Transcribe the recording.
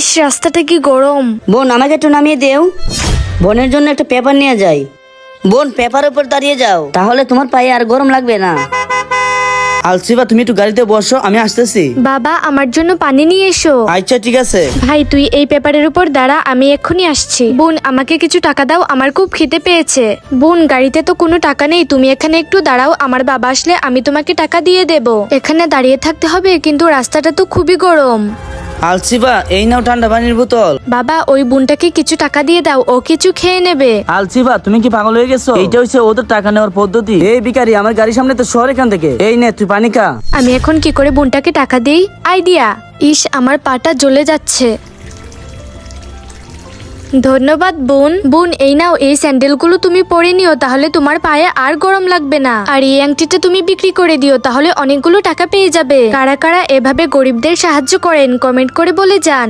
ইস, রাস্তাটা কি গরম। বোন আমাকে একটু নামিয়ে দেও, বোনের জন্য একটা পেপার নিয়ে যাই। বোন পেপারের উপর দাঁড়িয়ে যাও, তাহলে তোমার পায়ে আর গরম লাগবে না। আলসিবা তুমি একটু গাড়িতে বসো, আমি আসতেছি। বাবা, আমার জন্য পানি নিয়ে এসো। আচ্ছা ঠিক আছে। ভাই, তুই এই পেপারের উপর দাঁড়া, আমি এক্ষুনি আসছি। বোন, আমাকে কিছু টাকা দাও, আমার খুব খিদে পেয়েছে। বোন, গাড়িতে তো কোনো টাকা নেই, তুমি এখানে একটু দাঁড়াও, আমার বাবা আসলে আমি তোমাকে টাকা দিয়ে দেব। এখানে দাঁড়িয়ে থাকতে হবে, কিন্তু রাস্তাটা তো খুবই গরম। আলসিবা এই নাও ঠান্ডা পানির বোতল। বাবা, ওই বোনটাকে কিছু টাকা দিয়ে দাও, ও কিছু খেয়ে নেবে। আলসিবা তুমি কি পাগল হয়ে গেছো? এইটা হচ্ছে ওদের টাকা নেওয়ার পদ্ধতি। এই ভিখারি, আমার গাড়ির সামনে তো শহর, এখান থেকে এই নে তুই পানি খা। আমি এখন কি করে বোনটাকে টাকা দেই? আইডিয়া। ইস, আমার পাটা জ্বলে যাচ্ছে। ধন্যবাদ বোন। বোন, এই নাও, এই স্যান্ডেলগুলো তুমি পরে নিও, তাহলে তোমার পায়ে আর গরম লাগবে না। আর এই আংটিটা তুমি বিক্রি করে দিও, তাহলে অনেকগুলো টাকা পেয়ে যাবে। কারা কারা এভাবে গরিবদের সাহায্য করেন কমেন্ট করে বলে যান।